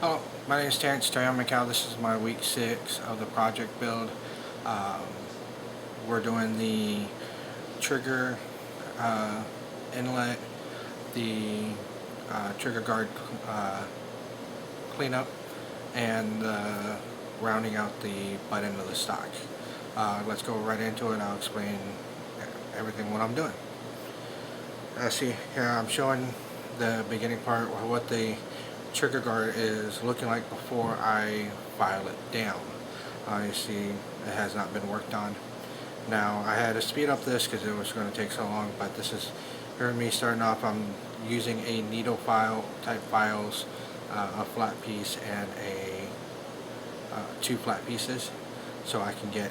Hello, my name is Terrence Macau. This is my week 6 of the project build. Um, we're doing the trigger uh, inlet, the trigger guard uh, cleanup, and rounding out the butt end of the stock. Let's go right into it and I'll explain everything what I'm doing. See here I'm showing the beginning part what the trigger guard is looking like before I file it down. You see it has not been worked on. Now I had to speed up this because it was going to take so long, but this is here me starting off. I'm using a needle file type files, a flat piece and two flat pieces, so I can get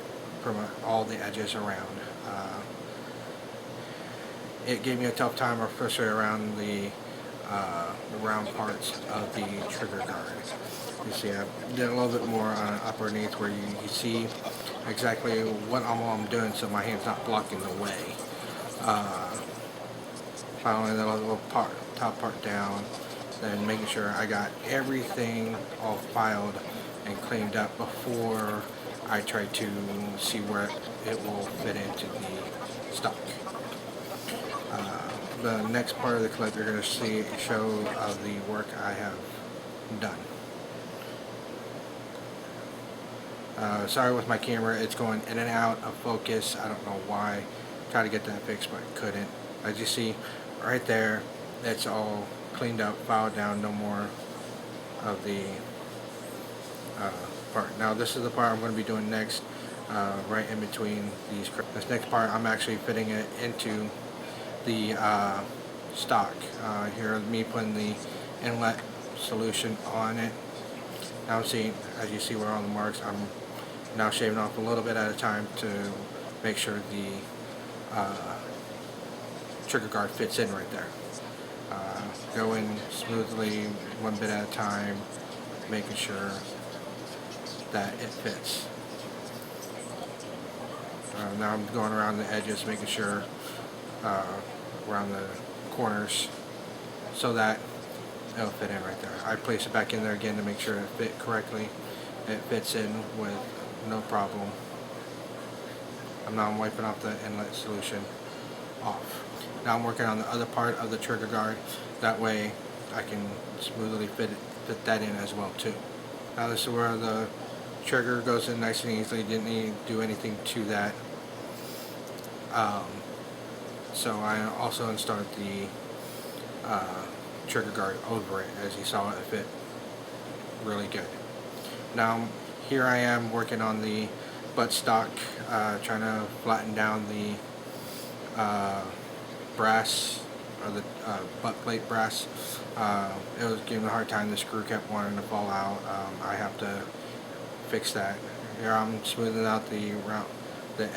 all the edges around. It gave me a tough time, especially around the round parts of the trigger guard. You see, I did a little bit more underneath where you see exactly what I'm doing, so my hand's not blocking the way. Filing the little top part down, then making sure I got everything all filed and cleaned up before I try to see where it will fit into the stock. The next part of the clip you're going to see a show of the work I have done. Sorry with my camera, it's going in and out of focus. I don't know why. Tried to get that fixed but couldn't. As you see right there, it's all cleaned up, filed down, no more of the part. Now this is the part I'm going to be doing next, right in between these. This next part I'm actually fitting it into the stock. Here me putting the inlet solution on it. Now see, as you see where all the marks, I'm now shaving off a little bit at a time to make sure the trigger guard fits in right there. Going smoothly one bit at a time, making sure that it fits. Now I'm going around the edges, making sure around the corners so that it'll fit in right there. I place it back in there again to make sure it fit correctly. It fits in with no problem. I'm wiping off the inlet solution off. Now I'm working on the other part of the trigger guard. That way I can smoothly fit that in as well too. Now this is where the trigger goes in nice and easily. Didn't need to do anything to that. So I also installed the trigger guard over it. As you saw, it fit really good. Now here I am working on the butt stock, trying to flatten down the brass, or the butt plate brass. It was giving me a hard time. The screw kept wanting to fall out. I have to fix that. Here I'm smoothing out the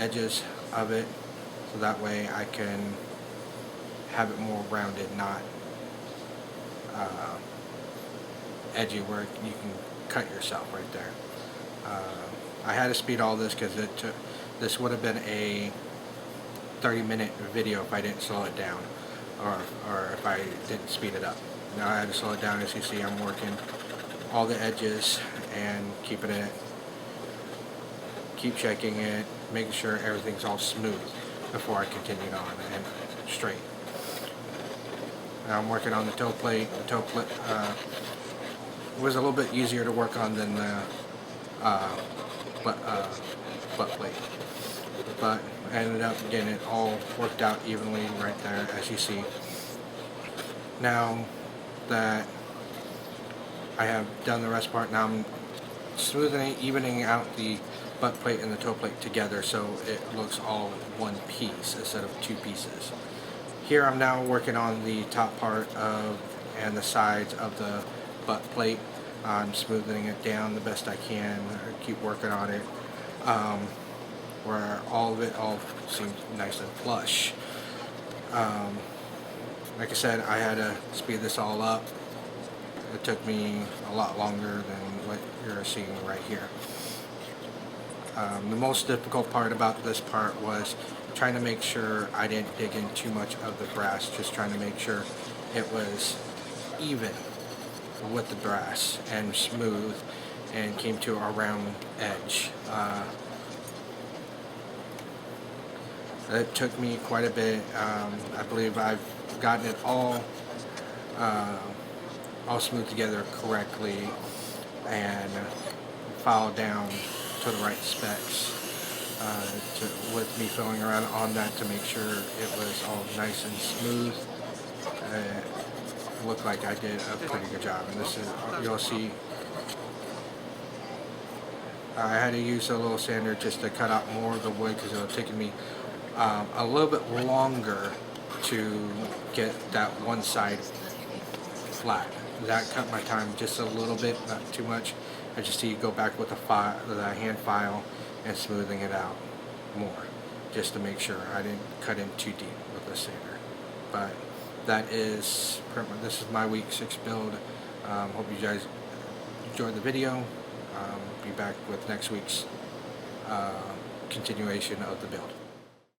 edges of it, so that way I can have it more rounded, not edgy where you can cut yourself right there. I had to speed all this because this would have been a 30-minute video if I didn't slow it down, or if I didn't speed it up. Now I had to slow it down. As you see, I'm working all the edges and keep checking it, making sure everything's all smooth before I continue on and straight. Now I'm working on the toe plate. The toe plate was a little bit easier to work on than the butt plate, but I ended up getting it all worked out evenly right there, as you see. Now that I have done the rest part, now I'm smoothing, evening out the butt plate and the toe plate together so it looks all one piece instead of two pieces. Here I'm now working on the top part of and the sides of the butt plate. I'm smoothing it down the best I can. I keep working on it where all of it all seems nice and flush. Like I said, I had to speed this all up. It took me a lot longer than what you're seeing right here. The most difficult part about this part was trying to make sure I didn't dig in too much of the brass, just trying to make sure it was even with the brass and smooth, and came to a round edge. It took me quite a bit. I believe I've gotten it uh, all smooth together correctly and filed down to the right specs. With me filling around on that to make sure it was all nice and smooth. It looked like I did a pretty good job. And this is, you'll see, I had to use a little sander just to cut out more of the wood because it was taking me a little bit longer to get that one side flat. That cut my time just a little bit, not too much. I just need to go back with the hand file and smoothing it out more, just to make sure I didn't cut in too deep with the sander. But that is this is my week 6 build. Hope you guys enjoyed the video. Be back with next week's continuation of the build.